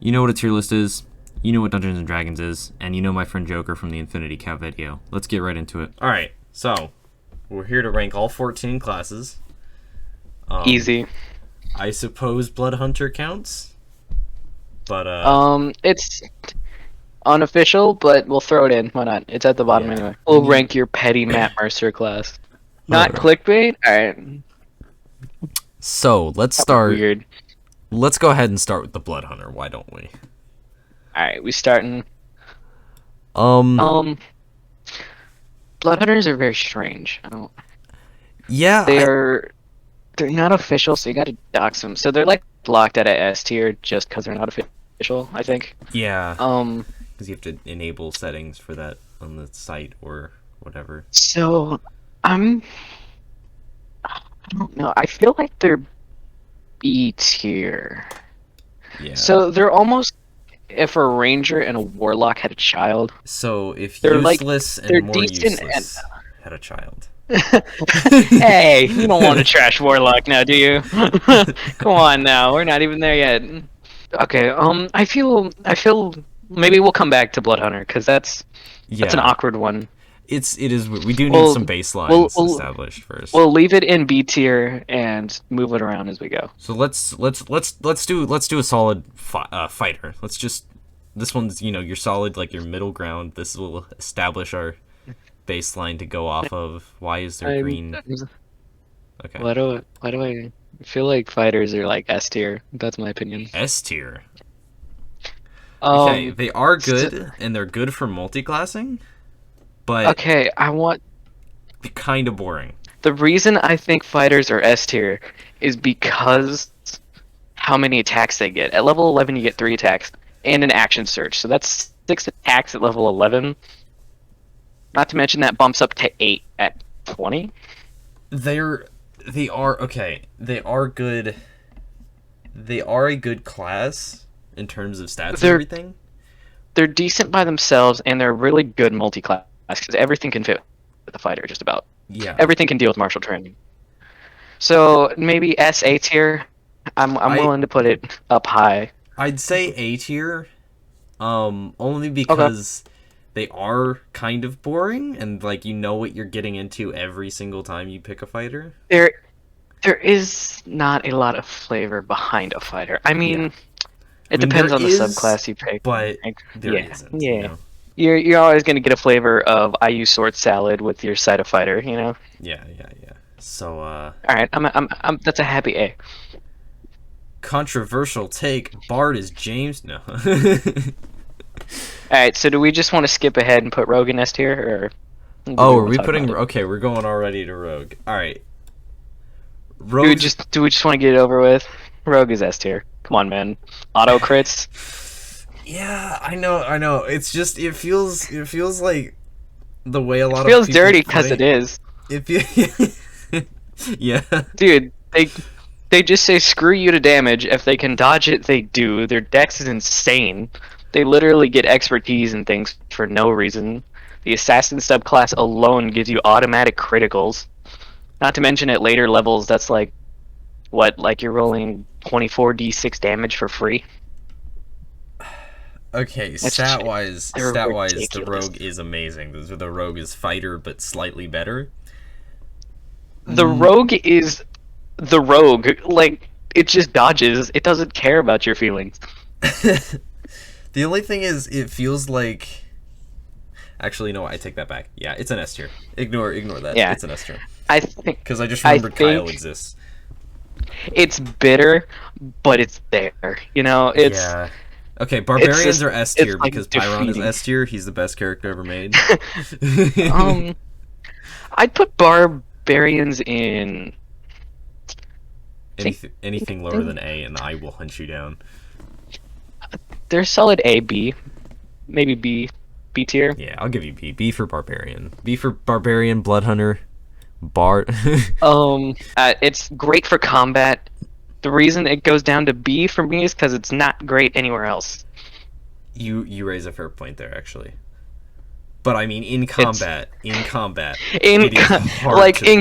You know what a tier list is, you know what Dungeons and Dragons is, and you know my friend Joker from the Infinity Cat video. Let's get right into it. Alright, so we're here to rank all 14 classes. Easy. I suppose Bloodhunter counts, but It's unofficial, but we'll throw it in. Why not? It's at the bottom Yeah. anyway. We'll rank your petty Matt Mercer class. Not clickbait? Alright. so let's start. Weird. Let's go ahead and start with the Bloodhunter. Why don't we? Alright, we starting. Um, Bloodhunters are very strange. yeah, They're not official, so you gotta dox them. So they're like locked at a S tier just because they're not official, I think. yeah, Um, because you have to enable settings for that on the site or whatever. so I don't know. I feel like they're B tier. Yeah. So they're almost if a ranger and a warlock had a child. So if They're useless they're and more decent useless had a child. Hey, you don't want to trash warlock now, do you? Come on now, we're not even there yet. Okay, I feel maybe we'll come back to Bloodhunter because that's an awkward one. It is. We do need some baselines established first. We'll leave it in B tier and move it around as we go. So let's do a solid fighter. Let's just this one's your solid, like your middle ground. This will establish our baseline to go off of. Why is there green? Okay. Why do I feel like fighters are like S tier? That's my opinion. S tier. Okay, they are good and they're good for multi-classing, but okay, I want kind of boring. the reason I think fighters are S tier is because how many attacks they get. At level 11, you get 3 attacks and an action surge, so that's 6 attacks at level 11. Not to mention that bumps up to 8 at 20. They are okay. They are good. They are a good class in terms of stats and everything. They're decent by themselves, and they're really good multi-class because everything can fit with the fighter, just about. Yeah. Everything can deal with martial training. So maybe SA tier. I'm willing to put it up high. I'd say A tier, only because they are kind of boring, and like you know what you're getting into every single time you pick a fighter. There is not a lot of flavor behind a fighter. I mean, it depends on the subclass you pick. But there isn't. Yeah. You know? You're always gonna get a flavor of I use sword salad with your side of fighter. You know. Yeah. So All right, I'm that's a happy A. Controversial take. Bard is James. No. Alright, so do we just want to skip ahead and put Rogue in S tier, or? Are we putting? Okay, we're going already to Rogue. All right. Rogue. Do we just want to get it over with? Rogue is S tier. Come on, man. Auto crits. Yeah, I know. It's just it feels like the way a lot of feels people dirty because it is. Yeah. Dude, they just say screw you to damage. If they can dodge it, they do. Their dex is insane. They literally get expertise and things for no reason. The assassin subclass alone gives you automatic criticals. Not to mention at later levels, that's like you're rolling 24d6 damage for free. Okay, stat-wise, ridiculous. the Rogue is amazing. The Rogue is fighter, but slightly better. The Rogue is the Rogue. Like, it just dodges. It doesn't care about your feelings. The only thing is, it feels like... Actually, no, I take that back. Yeah, it's an S tier. Ignore that. Yeah. It's an S tier. I think... Because I just remembered Kyle exists. It's bitter, but it's there. You know, it's... Yeah. Okay, Barbarians are S tier like because Pyron is S tier. He's the best character ever made. I'd put Barbarians in... Anything lower than A, and I will hunt you down. They're solid A, B. Maybe B tier. Yeah, I'll give you B. B for Barbarian. B for Barbarian, Bloodhunter, Bard. It's great for combat. The reason it goes down to B for me is because it's not great anywhere else. You raise a fair point there, actually. But I mean, in combat,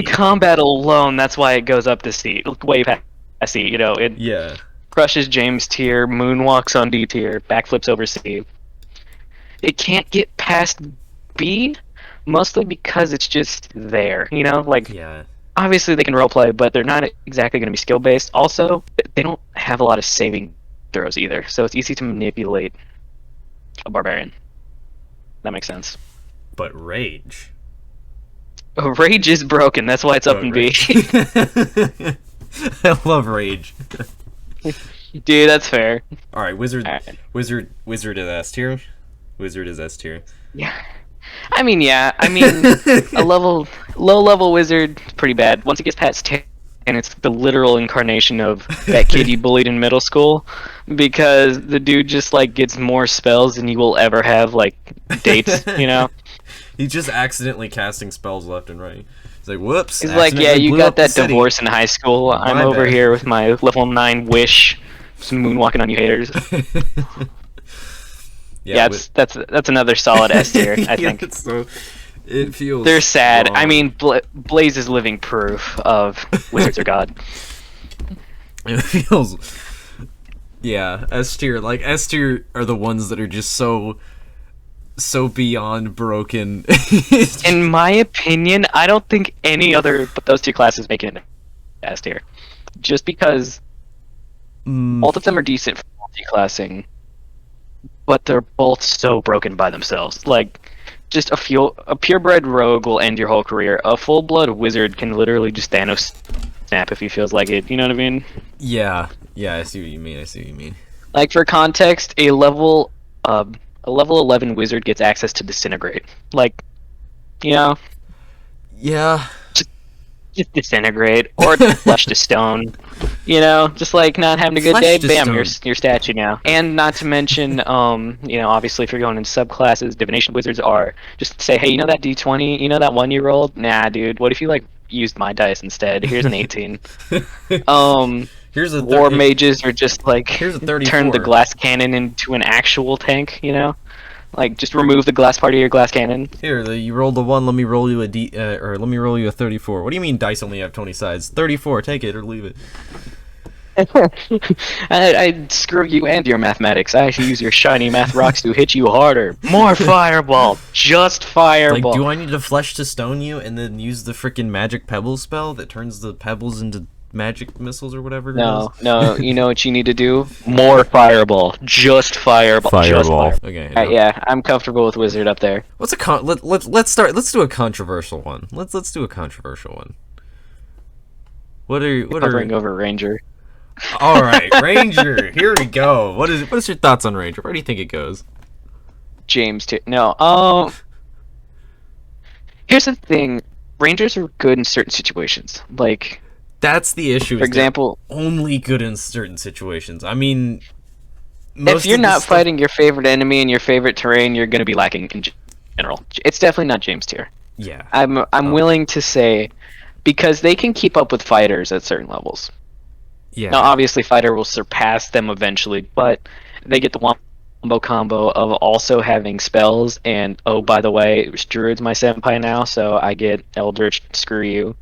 combat alone, that's why it goes up to C, way past C. You know, Yeah. crushes James tier, moonwalks on D tier, backflips over C. It can't get past B, mostly because it's just there. You know, like Yeah. obviously they can roleplay, but they're not exactly going to be skill based. Also, they don't have a lot of saving throws either, so it's easy to manipulate a barbarian. That makes sense. But rage. Rage is broken. That's why it's up in B. I love rage. Dude, that's fair. All right, wizard. All right. Wizard is S tier. Wizard is S tier. Yeah. I mean, a low level wizard is pretty bad. Once it gets past 10, and it's the literal incarnation of that kid you bullied in middle school, because the dude just like gets more spells than you will ever have like dates, you know? He's just accidentally casting spells left and right. He's like, whoops. He's like, yeah, you got that divorce in high school. I'm over here with my level 9 wish, just moonwalking on you haters. Yeah, that's another solid S tier, I think. So, it feels. They're sad. wrong. I mean, Blaze is living proof of wizards are god. It feels. Yeah, S tier. Like S tier are the ones that are just so beyond broken. In my opinion, I don't think any other but those two classes make it S tier, just because both of them are decent for multi-classing, but they're both so broken by themselves. Like, just a purebred rogue will end your whole career. A full-blood wizard can literally just Thanos snap if he feels like it. You know what I mean? Yeah, I see what you mean. Like, for context, a level 11 wizard gets access to disintegrate. Like, you know? Yeah. Just disintegrate or flesh to stone. You know, just like not having a good day, bam, your statue now. And not to mention, obviously if you're going into subclasses, divination wizards are just say, hey, you know that D20, you know that one you rolled? Nah, dude. What if you like used my dice instead? Here's an 18. Here's a war mages are just like here's a 34. Turn the glass cannon into an actual tank. You know. Like, just remove the glass part of your glass cannon. Here, you rolled a 1, let me roll you a or let me roll you a 34. What do you mean dice only have 20 sides? 34, take it or leave it. I screw you and your mathematics. I should use your shiny math rocks to hit you harder. More fireball. Just fireball. Like, do I need to flesh to stone you and then use the freaking magic pebbles spell that turns the pebbles into magic missiles or whatever? No. You know what you need to do? More fireball. Just fireball. Fireball. Okay. No. Yeah, I'm comfortable with wizard up there. What's a let's do a controversial one. Let's do a controversial one. What are Hovering over ranger. All right, ranger. Here we go. What is your thoughts on ranger? Where do you think it goes? James too. No. Here's the thing. Rangers are good in certain situations. Like, that's the issue. For example, only good in certain situations. I mean, if you're not fighting your favorite enemy in your favorite terrain, you're going to be lacking in general. It's definitely not James tier. Yeah. I'm willing to say, because they can keep up with fighters at certain levels. Yeah. Now, obviously, fighter will surpass them eventually, but they get the wombo combo of also having spells. And oh, by the way, Druid's my senpai now, so I get Eldritch. Screw you.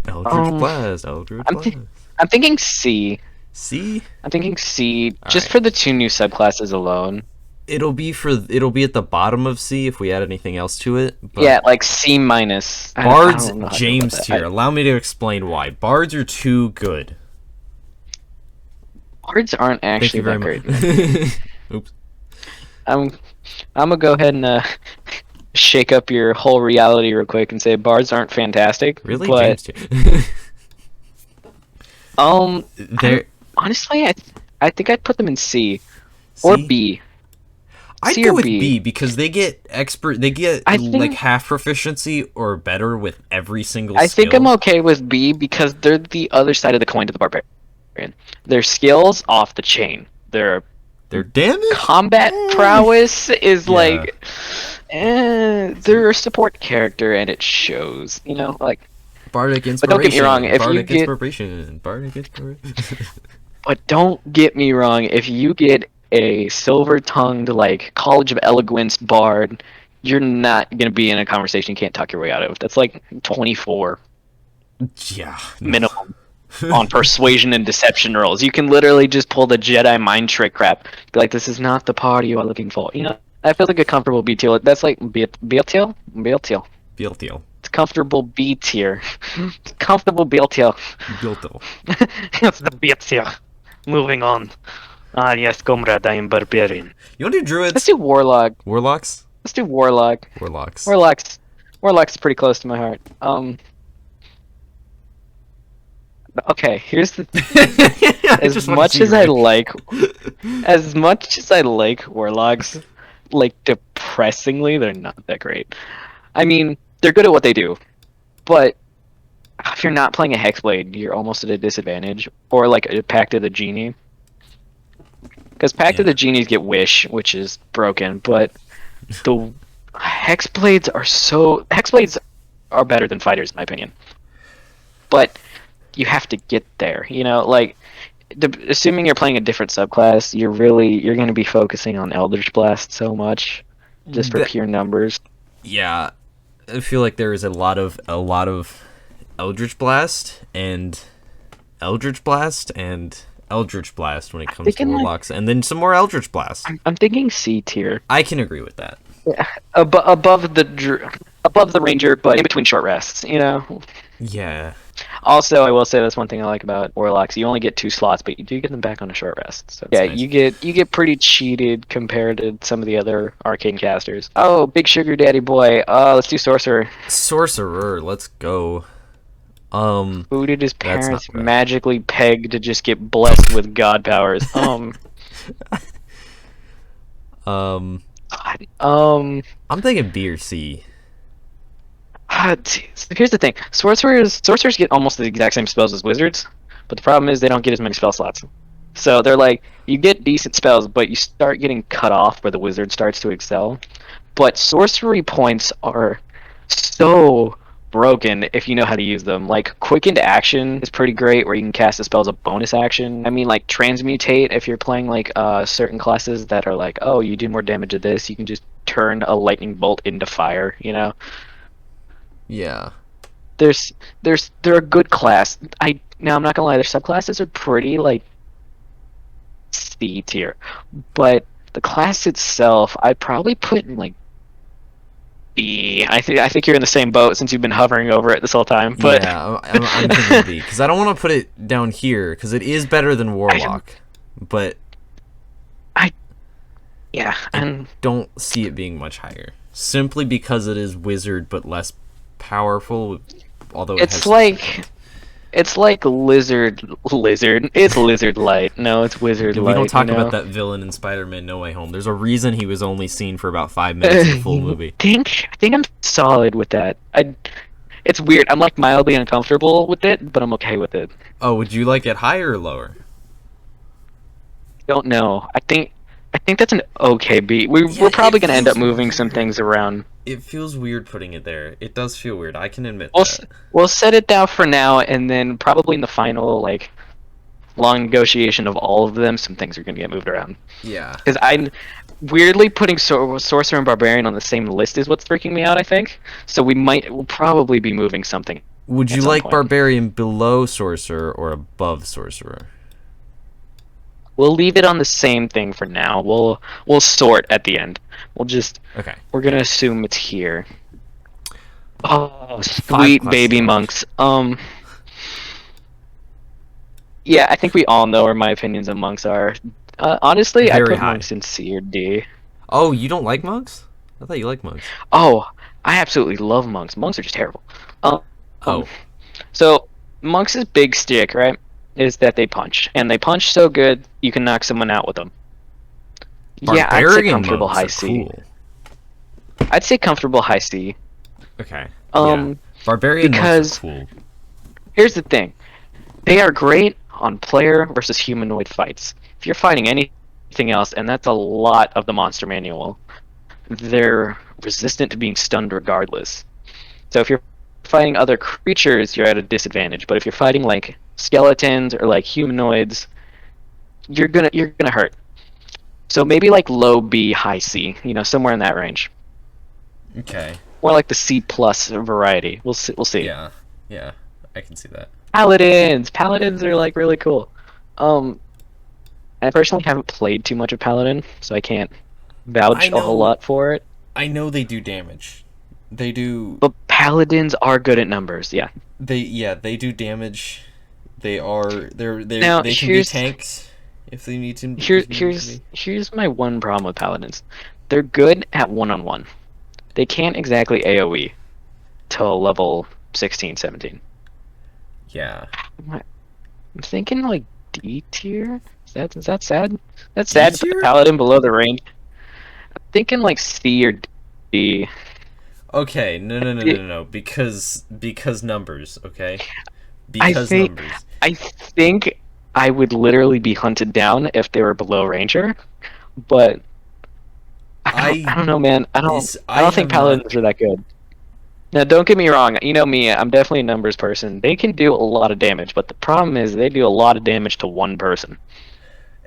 Eldritch Blast. I'm thinking C. C? I'm thinking C, just for the two new subclasses alone. It'll be at the bottom of C if we add anything else to it. But yeah, like C minus. Bards James tier. Allow me to explain why. Bards are too good. Bards aren't actually that great. Oops. I'm gonna go ahead and shake up your whole reality real quick and say bards aren't fantastic. Really? But, James tier. Honestly, I think I'd put them in C or B. I'd go with B because they get like half proficiency or better with every single skill. I think I'm okay with B because they're the other side of the coin to the barbarian. Their skills off the chain. Their damage, combat prowess is like, they're a support character and it shows. You know, like. Bardic inspiration. But don't get me wrong. If Bardic you get Bardic inspiration. But don't get me wrong. If you get a silver-tongued like College of Eloquence bard, you're not gonna be in a conversation you can't talk your way out of. That's like 24. Yeah. Minimum. on persuasion and deception rolls. You can literally just pull the Jedi mind trick crap. Be like, this is not the party you are looking for. You know, that feels like a comfortable B tier. That's like B tier. Biltio. It's comfortable B tier. It's comfortable B tier. Bilto. It's the B tier. Moving on. Ah yes, comrade, I am barbarian. You wanna do druids? Let's do warlock. Warlocks? Let's do warlock. Warlocks. Warlock's pretty close to my heart. Okay, here's the as much as I like warlocks, like depressingly, they're not that great. I mean, they're good at what they do, but if you're not playing a hexblade, you're almost at a disadvantage. Or like a Pact of the Genie, because Pact of the Genies get wish, which is broken, but the hexblades are better than fighters in my opinion. But you have to get there, you know, like assuming you're playing a different subclass, you're going to be focusing on Eldritch Blast so much just for pure numbers. Yeah, I feel like there is a lot of Eldritch Blast and Eldritch Blast when it comes to warlocks, and then some more Eldritch Blast. I'm thinking C tier. I can agree with that. Yeah, above the ranger, but in between short rests, you know. Yeah. Also, I will say that's one thing I like about warlocks. You only get 2 slots, but you do get them back on a short rest. So yeah, nice. You get pretty cheated compared to some of the other arcane casters. Oh, big sugar daddy boy. Let's do sorcerer. Sorcerer, let's go. Who did his parents magically peg to just get blessed with god powers? I'm thinking B or C. Here's the thing: sorcerers get almost the exact same spells as wizards, but the problem is they don't get as many spell slots. So they're like, you get decent spells, but you start getting cut off where the wizard starts to excel. But sorcery points are so broken if you know how to use them. Like quickened action is pretty great, where you can cast a spell as a bonus action. I mean, like transmutate if you're playing like certain classes that are like, oh, you do more damage to this, you can just turn a lightning bolt into fire. You know. Yeah. They're a good class. Now I'm not gonna lie, their subclasses are pretty like C tier, but the class itself I'd probably put in like B. I think you're in the same boat since you've been hovering over it this whole time. But yeah, I'm thinking B because I don't want to put it down here because it is better than Warlock, but I don't see it being much higher simply because it is wizard but less powerful, although it's like lizard. It's lizard light. No, it's wizard light. We don't talk about that villain in Spider-Man No Way Home. There's a reason he was only seen for about 5 minutes in the full movie. I think I'm solid with that. It's weird. I'm like mildly uncomfortable with it, but I'm okay with it. Oh, would you like it higher or lower? Don't know. I think that's an okay beat. We're probably gonna end up moving some things around. It feels weird putting it there. It does feel weird. I can admit that. We'll set it down for now, and then probably in the final, like, long negotiation of all of them, some things are going to get moved around. Yeah. Because I'm weirdly putting Sorcerer and Barbarian on the same list is what's freaking me out, I think. So we'll probably be moving something. Would you like Barbarian below Sorcerer or above Sorcerer? We'll leave it on the same thing for now. We'll sort at the end. We're gonna assume it's here. Oh, sweet baby monks. Yeah, I think we all know where my opinions on monks are. Honestly, I put monks in C or D. Oh, you don't like monks? I thought you liked monks. Oh, I absolutely love monks. Monks are just terrible. So monks' big stick, right, is that they punch, and they punch so good you can knock someone out with them. Barbarian, yeah, I'd say comfortable high C. Cool. I'd say comfortable high C. Okay. Barbarian because monks are cool. Here's the thing. They are great on player versus humanoid fights. If you're fighting anything else, and that's a lot of the monster manual, they're resistant to being stunned regardless. So if you're fighting other creatures, you're at a disadvantage. But if you're fighting like skeletons or like humanoids, you're gonna hurt. So maybe like low B, high C, somewhere in that range. Okay. More like the C plus variety. We'll see. Yeah, I can see that. Paladins. Paladins are like really cool. Um, I personally haven't played too much of Paladin, so I can't I vouch a whole know, lot for it. I know they do damage. They do. But Paladins are good at numbers. Yeah. They do damage. Now They can be here's tanks if they need to. here if they need to be. here's my one problem with Paladins. They're good at one-on-one. They can't exactly AoE till level 16, 17. Yeah. I'm thinking like D tier. Is that sad? That's sad to put tier? the Paladin below the range. I'm thinking like C or D. Okay, no. Because numbers, okay? I Because think numbers. I think I would literally be hunted down if they were below Ranger, but I don't know, man. I don't think Paladins are that good. Now, don't get me wrong. You know me. I'm definitely a numbers person. They can do a lot of damage, but the problem is they do a lot of damage to one person.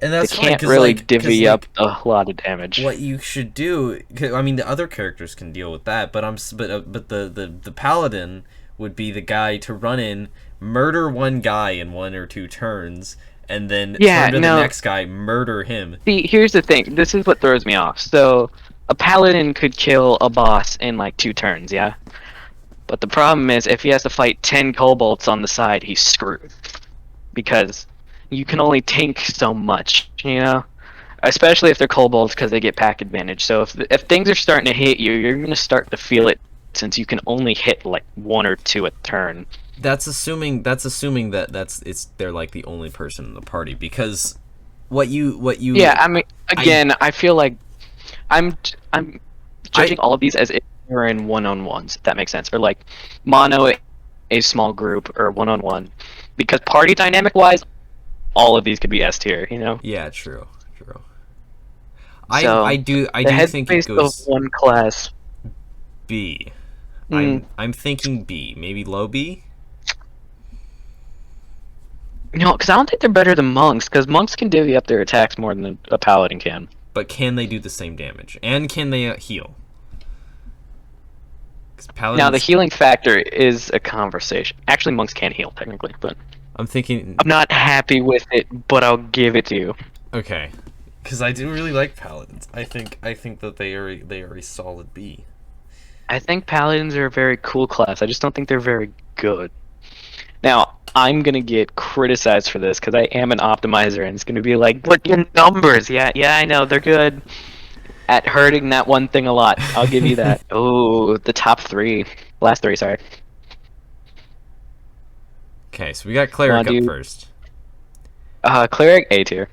And They that's fine, can't 'cause, really like, divvy up a lot of damage. what you should do. I mean, the other characters can deal with that, but but the paladin would be the guy to run in, murder one guy in 1 or 2 turns, and then turn to the next guy, murder him. See, here's the thing. This is what throws me off. So, a paladin could kill a boss in like 2 turns, yeah? But the problem is, if he has to fight 10 kobolds on the side, he's screwed. Because you can only tank so much, you know? Especially if they're kobolds, because they get pack advantage. So if things are starting to hit you, you're going to start to feel it, since you can only hit like 1 or 2 a turn. That's assuming that they're like the only person in the party, because what you Yeah, I mean, again, I feel like I'm judging all of these as if we're in one-on-ones, if that makes sense, or like mono a small group or one-on-one, because party dynamic wise, all of these could be S tier, you know. Yeah, true. So, I do think it of goes one class. B. Mm. I'm thinking B, maybe low B. No, because I don't think they're better than monks, because monks can divvy up their attacks more than a paladin can. But can they do the same damage? And can they heal? Now, the healing factor is a conversation. Actually, monks can heal, technically, but I'm thinking... I'm not happy with it, but I'll give it to you. Okay. Because I do really like paladins. I think that they are a solid B. I think paladins are a very cool class. I just don't think they're very good. Now, I'm gonna get criticized for this because I am an optimizer, and it's gonna be like, "But your numbers, yeah, I know they're good at hurting that one thing a lot." I'll give you that. Oh, the top 3, last 3, sorry. Okay, so we got cleric up first. Cleric A tier.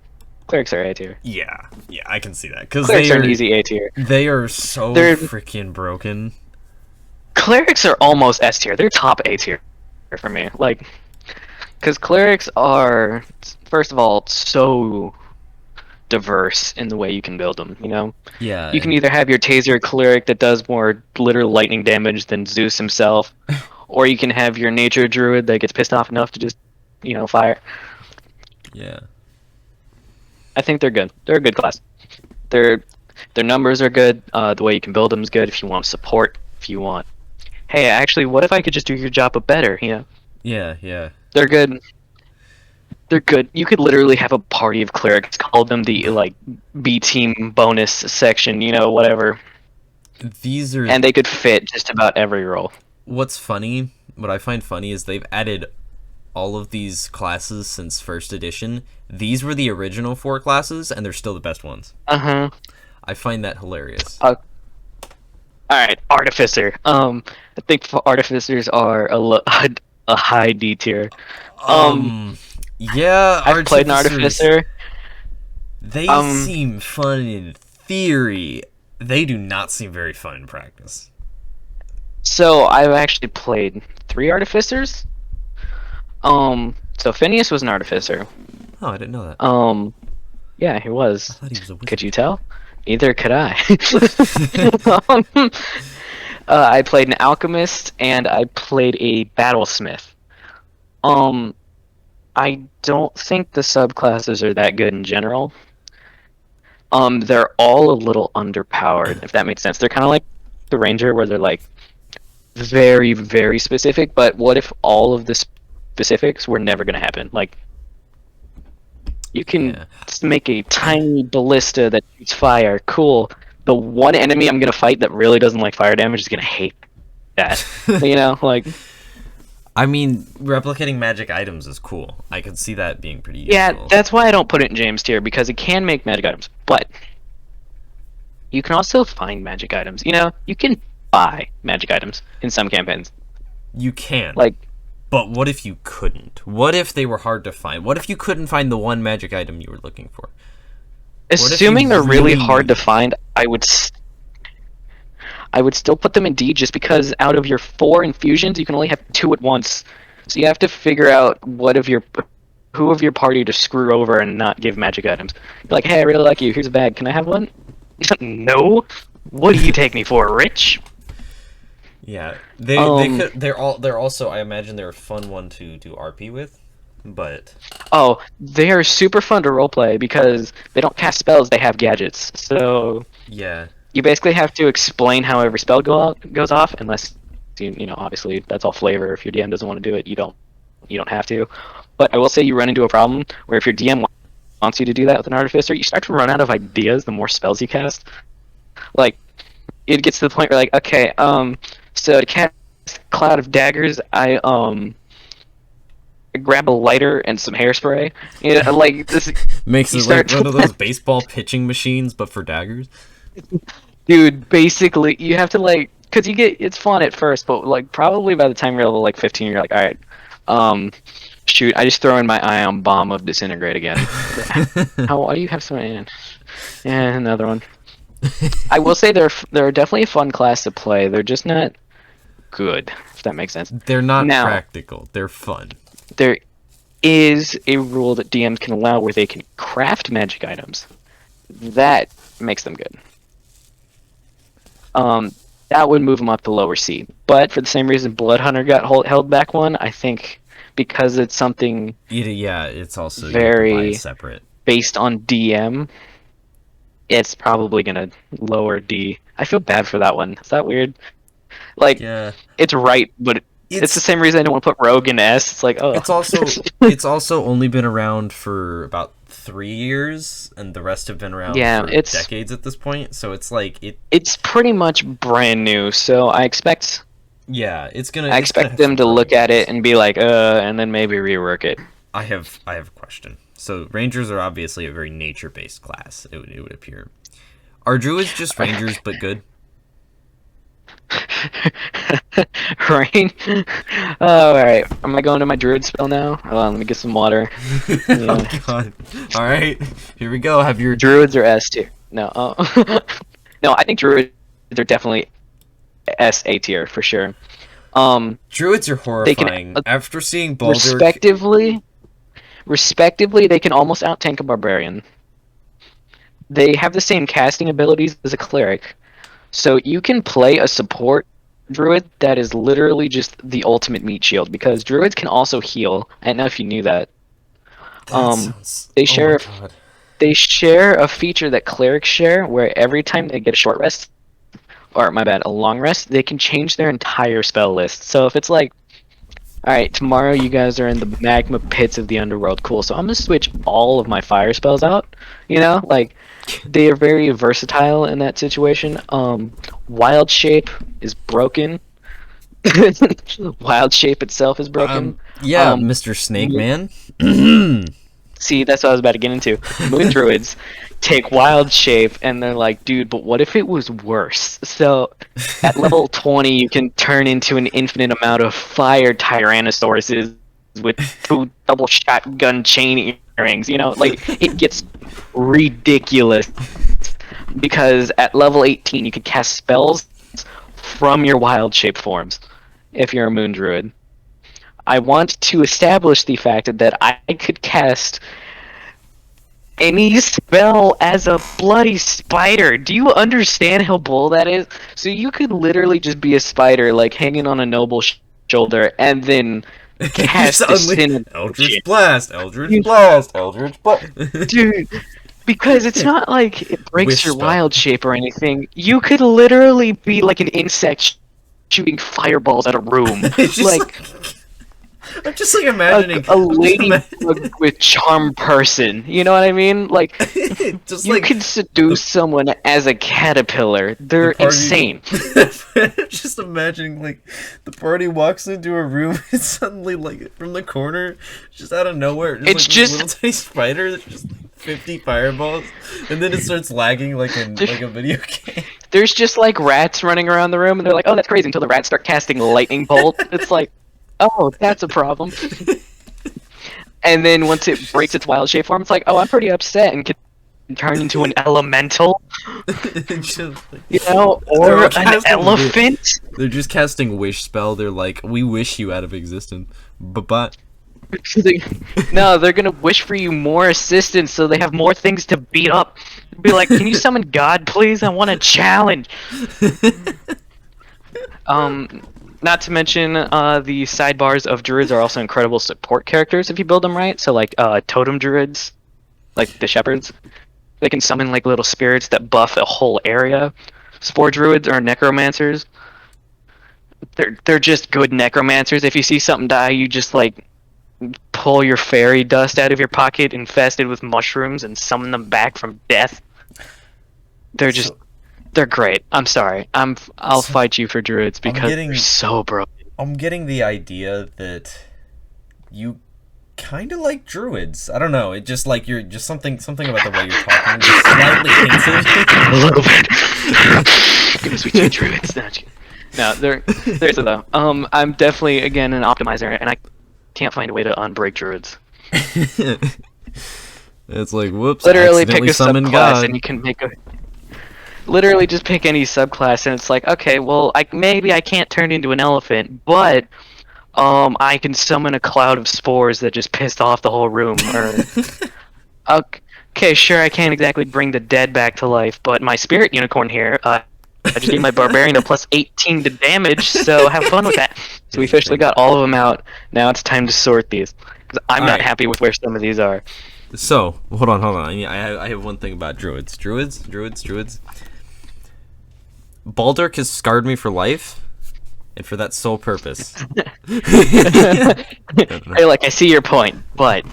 Clerics are A tier. Yeah, I can see that because Clerics are an easy A tier. They are so freaking broken. Clerics are almost S tier. They're top A tier for me. Like, because clerics are, first of all, so diverse in the way you can build them, you know? Yeah. You can either have your taser cleric that does more literal lightning damage than Zeus himself, or you can have your nature druid that gets pissed off enough to just, fire. Yeah. I think they're good. They're a good class. Their numbers are good. The way you can build them is good. If you want support, if you want, hey, actually, what if I could just do your job but better? Yeah. They're good. They're good. You could literally have a party of clerics, call them the B team bonus section, whatever. And they could fit just about every role. What I find funny is they've added all of these classes since first edition. These were the original 4 classes, and they're still the best ones. Uh-huh. I find that hilarious. Alright, Artificer. I think Artificers are a high D tier. Yeah, I've played an Artificer. They seem fun in theory. They do not seem very fun in practice. So, I've actually played 3 Artificers. So Phineas was an Artificer. Oh, I didn't know that. Yeah, he was. I thought he was a wizard. Could you tell? Neither could I. I played an Alchemist, and I played a Battlesmith. I don't think the subclasses are that good in general. They're all a little underpowered, if that makes sense. They're kind of like the Ranger, where they're like very, very specific, but what if all of the specifics were never gonna happen. Like, you can Yeah. make a tiny ballista that shoots fire. Cool. The one enemy I'm gonna fight that really doesn't like fire damage is gonna hate that. You know, like. I mean, replicating magic items is cool. I could see that being pretty useful. Yeah, that's why I don't put it in James tier, because it can make magic items, but you can also find magic items. You know, you can buy magic items in some campaigns. You can. Like, but what if you couldn't? What if they were hard to find? What if you couldn't find the one magic item you were looking for? assuming they're really hard to find, I would still put them in D, just because out of your 4 infusions, you can only have 2 at once. So you have to figure out who of your party to screw over and not give magic items. You're like, hey, I really like you. Here's a bag. Can I have one? No. What do you take me for, Rich? Yeah, they're also, I imagine they're a fun one to do RP with, but oh, they are super fun to roleplay because they don't cast spells; they have gadgets. So yeah, you basically have to explain how every spell goes off, unless you know, obviously that's all flavor. If your DM doesn't want to do it, you don't have to. But I will say you run into a problem where if your DM wants you to do that with an Artificer, you start to run out of ideas the more spells you cast. Like, it gets to the point where, like, okay, so to cast Cloud of Daggers, I grab a lighter and some hairspray. You know, like, this makes it like one of those baseball pitching machines, but for daggers. Dude, basically, you have to, like, because it's fun at first, but, like, probably by the time you're level, like, 15, you're like, alright, shoot, I just throw in my ion bomb of disintegrate again. Why do you have so many? Yeah, another one. I will say they're definitely a fun class to play. They're just not good, if that makes sense. They're not practical. They're fun. There is a rule that DMs can allow where they can craft magic items. That makes them good. That would move them up to lower C. But for the same reason Bloodhunter got held back one, I think because it's something it's also very separate based on DM, it's probably gonna lower D. I feel bad for that one. Is that weird? Like, yeah. It's right, but it's the same reason I don't want to put Rogue in S. It's like, oh. It's also only been around for about 3 years, and the rest have been around for decades at this point. So it's like it's pretty much brand new. So I expect them to look at it and be like, and then maybe rework it. I have a question. So Rangers are obviously a very nature-based class. It would appear. Are Druids just Rangers but good? Rain. Oh, all right. Am I going to my Druid spell now? Hold on, let me get some water. Yeah. Oh God! All right, here we go. Have your Druids are S tier? No. No, I think Druids are definitely S A tier for sure. Druids are horrifying. After seeing Baldur, respectively, they can almost out-tank a Barbarian. They have the same casting abilities as a Cleric. So you can play a support Druid that is literally just the ultimate meat shield, because Druids can also heal. I don't know if you knew that. They share a feature that Clerics share, where every time they get a short rest, or a long rest, they can change their entire spell list. So if it's like, alright, tomorrow you guys are in the magma pits of the underworld, cool, so I'm gonna switch all of my fire spells out, you know, like, they are very versatile in that situation. Wild Shape is broken. Wild Shape itself is broken. Mr. Snake Man. See, that's what I was about to get into. Moon Druids take Wild Shape, and they're like, dude, but what if it was worse? So, at level 20, you can turn into an infinite amount of fire Tyrannosauruses with 2 double shotgun chain earrings, you know? Like, it gets ridiculous. Because at level 18, you can cast spells from your Wild Shape forms, if you're a Moon Druid. I want to establish the fact that I could cast any spell as a bloody spider. Do you understand how bull that is? So you could literally just be a spider, like, hanging on a noble shoulder, and then cast Eldritch Blast, Eldritch Blast, Eldritch Blast. Dude, because it's not like it breaks your Wild Shape or anything. You could literally be like an insect shooting fireballs at a room. Like, I'm just like imagining a ladybug with charm person. You know what I mean? Like, just you like can seduce someone as a caterpillar. They're the party, insane. just imagining like the party walks into a room and suddenly like from the corner, just out of nowhere, It's like, just- this little tiny spider that's just like 50 fireballs, and then it starts lagging like in like a video game. There's just like rats running around the room, and they're like, "Oh, that's crazy!" Until the rats start casting lightning bolt. It's like, "Oh, that's a problem." And then once it breaks its wild shape form, it's like, "Oh, I'm pretty upset," and can turn into an elemental, Just, like, you know, They're or all an casting elephant. they're just casting wish spell. They're like, we wish you out of existence, but No, they're gonna wish for you more assistance, so they have more things to beat up. Be like, "Can you summon God, please? I want a challenge." Not to mention, the sidebars of druids are also incredible support characters if you build them right. So, like, totem druids, like the shepherds, they can summon like little spirits that buff a whole area. Spore druids are necromancers. They're just good necromancers. If you see something die, you just like pull your fairy dust out of your pocket, infested with mushrooms, and summon them back from death. They're just. They're great. I'm sorry. I'll fight you for druids because they're so broken. I'm getting the idea that you kind of like druids. I don't know. It just like you're just something about the way you're talking just slightly hints at A little bit. Give us sweet druids. No, there's though. I'm definitely again an optimizer, and I can't find a way to unbreak druids. It's like whoops. Literally pick a summon subclass, God. and you can make a. Literally just pick any subclass, and it's like, okay, well, maybe I can't turn into an elephant, but I can summon a cloud of spores that just pissed off the whole room. Or okay, sure, I can't exactly bring the dead back to life, but my spirit unicorn here, I just gave my Barbarian a plus 18 to damage, so have fun with that. So we officially got all of them out. Now it's time to sort these, because I'm not happy with where some of these are. So hold on. I have one thing about druids. Druids. Baldur has scarred me for life, and for that sole purpose. Hey, like, I see your point, but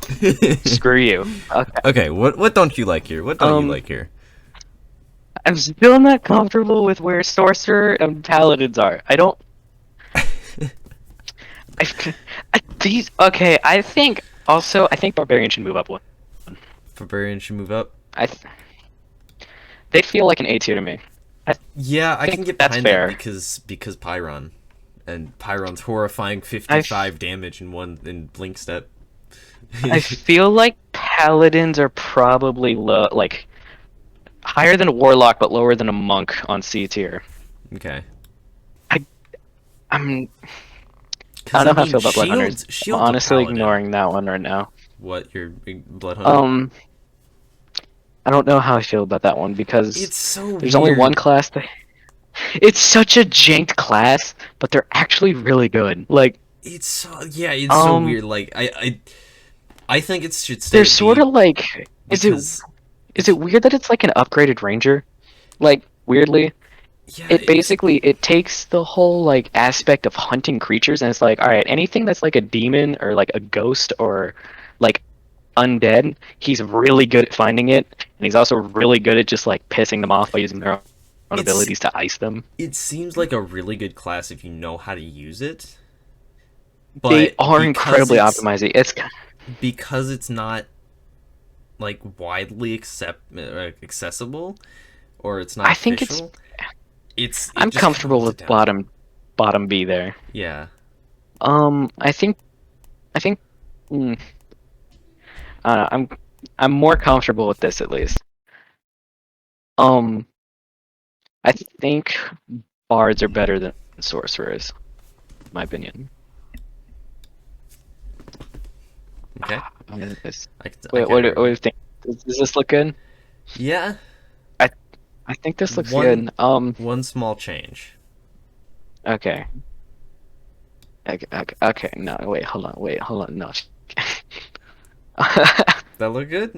screw you. Okay, what don't you like here? What don't you like here? I'm still not comfortable with where Sorcerer and Paladins are. I don't. I think Barbarian should move up one. Barbarian should move up. They feel like an A tier to me. Yeah, I can get that's behind fair. that because Pyron, and Pyron's horrifying 55 damage in blink step. I feel like Paladins are probably like higher than a Warlock, but lower than a Monk on C tier. Okay. I don't know how I feel about Bloodhunters. I'm honestly ignoring that one right now. What, your Bloodhunter? I don't know how I feel about that one because it's so there's only one class that. It's such a janked class, but they're actually really good. Like it's so so weird. Like I think it should stay. They're sort of like is it weird that it's like an upgraded ranger? Like weirdly. Yeah, it basically it takes the whole like aspect of hunting creatures and it's like, all right, anything that's like a demon or like a ghost or like undead, he's really good at finding it, and he's also really good at just like pissing them off by using their own abilities to ice them. It seems like a really good class if you know how to use it. But they are incredibly optimized. It's because it's not like widely accessible, or it's not. I think official. I'm comfortable with bottom B there. Yeah. I think. I'm more comfortable with this at least. I think bards are better than sorcerers, in my opinion. Okay. Wait, what do you think? Does this look good? Yeah. I think this looks good. One small change. Okay. Okay. No, wait, hold on. No. That look good?